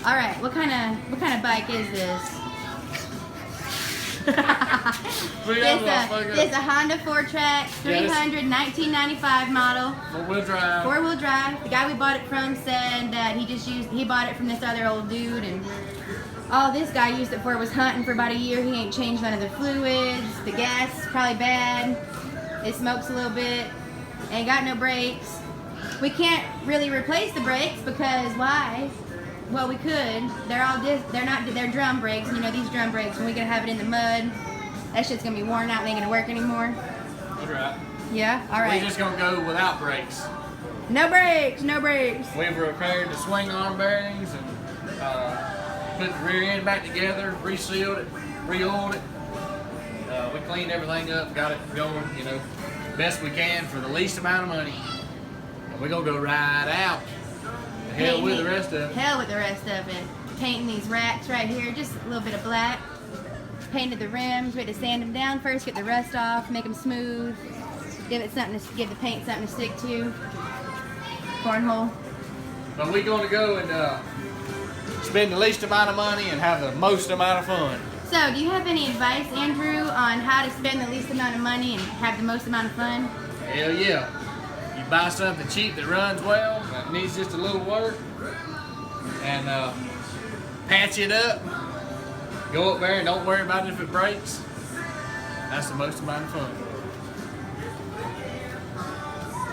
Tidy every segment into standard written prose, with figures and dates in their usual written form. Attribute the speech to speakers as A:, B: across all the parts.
A: All right, what kind of bike is this? This a Honda 4-track 300 1995 model.
B: 4-wheel drive.
A: 4-wheel drive. The guy we bought it from said that he bought it from this other old dude, and all this guy used it for was hunting for about a year. He ain't changed none of the fluids. The gas is probably bad. It smokes a little bit. Ain't got no brakes. We can't really replace the brakes because why? Well, we could. They're drum brakes. You know, these drum brakes, when we gonna have it in the mud, that shit's gonna be worn out and ain't gonna work anymore.
B: That's right.
A: Yeah? All right.
B: We're just gonna go without brakes.
A: No brakes, no brakes.
B: We've repaired the swing arm bearings and put the rear end back together, resealed it, re-oiled it. We cleaned everything up, got it going, you know, best we can for the least amount of money. And we're gonna go right out. Hell with the rest of it.
A: Hell with the rest of it. Painting these racks right here, just a little bit of black. Painted the rims. We had to sand them down first, get the rust off, make them smooth. Give the paint something to stick to. Cornhole.
B: But we're gonna go and spend the least amount of money and have the most amount of fun.
A: So, do you have any advice, Andrew, on how to spend the least amount of money and have the most amount of fun?
B: Hell yeah. You buy something cheap that runs well, that needs just a little work, and patch it up. Go up there and don't worry about it if it breaks. That's the most amount of fun.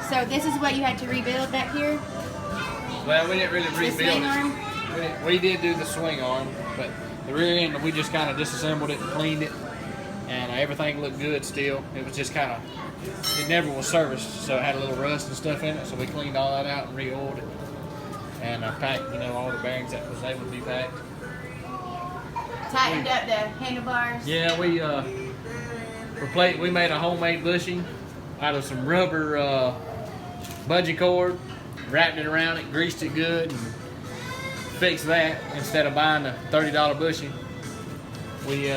A: So this is what you had to rebuild back here?
B: Well, we didn't really rebuild
A: the swing
B: it.
A: Arm?
B: We did do the swing arm, but the rear end, we just kind of disassembled it and cleaned it, and everything looked good still. It was just kind of, it never was serviced, so it had a little rust and stuff in it, so we cleaned all that out and re-oiled it, and packed, you know, all the bearings that was able to be packed.
A: Tightened up the handlebars?
B: Yeah, we made a homemade bushing out of some rubber bungee cord, wrapped it around it, greased it good, and fixed that instead of buying a $30 bushing. We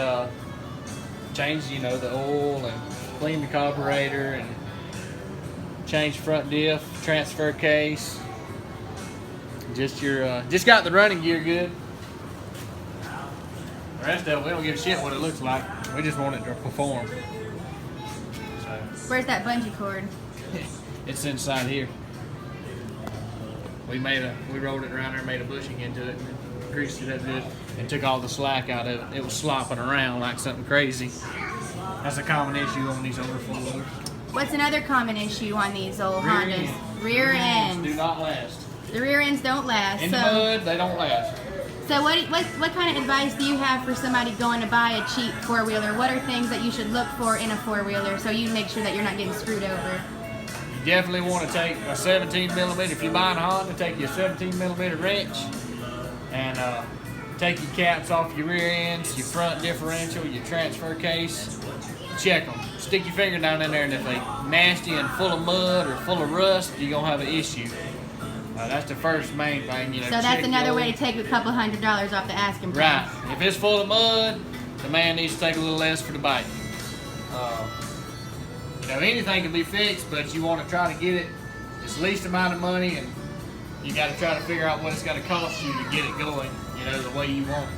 B: changed, you know, the oil and cleaned the carburetor and changed front diff, transfer case. Just got the running gear good. The rest of it, we don't give a shit what it looks like. We just want it to perform. So,
A: Where's that bungee cord?
B: it's inside here. We rolled it around there, made a bushing into it, and greased it up good, and took all the slack out of it. It was slopping around like something crazy. That's a common issue on these older 4-wheelers.
A: What's another common issue on these old Hondas? Rear ends.
B: Do not last.
A: The rear ends don't last.
B: In the mud, they don't last.
A: So what kind of advice do you have for somebody going to buy a cheap 4-wheeler? What are things that you should look for in a 4-wheeler so you make sure that you're not getting screwed over?
B: You definitely want to take a 17mm. If you're buying a Honda, take your 17mm wrench and take your caps off your rear ends, your front differential, your transfer case. Check them. Stick your finger down in there, and if they're nasty and full of mud or full of rust, you're going to have an issue. That's the first main thing, you know.
A: So that's another way to take a couple $100 off the asking price.
B: Right. If it's full of mud, the man needs to take a little less for the bike. You know, anything can be fixed, but you want to try to get it as least amount of money, and you got to try to figure out what it's going to cost you to get it going, you know, the way you want it.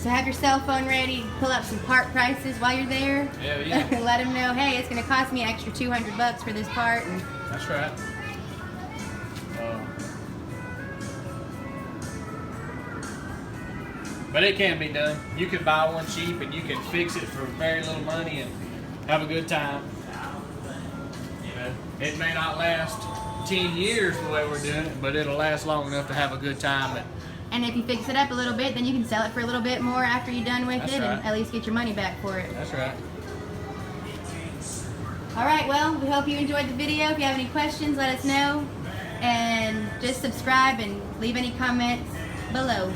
A: So have your cell phone ready, pull up some part prices while you're there.
B: Hell yeah.
A: Let them know, hey, it's going to cost me an extra $200 for this part. And
B: that's right. But it can be done. You can buy one cheap and you can fix it for very little money and have a good time. You know, it may not last 10 years the way we're doing it, but it'll last long enough to have a good time.
A: And if you fix it up a little bit, then you can sell it for a little bit more after you're done with
B: That's
A: it,
B: right.
A: and at least get your money back for it.
B: That's right.
A: All right, well, we hope you enjoyed the video. If you have any questions, let us know. And just subscribe and leave any comments below.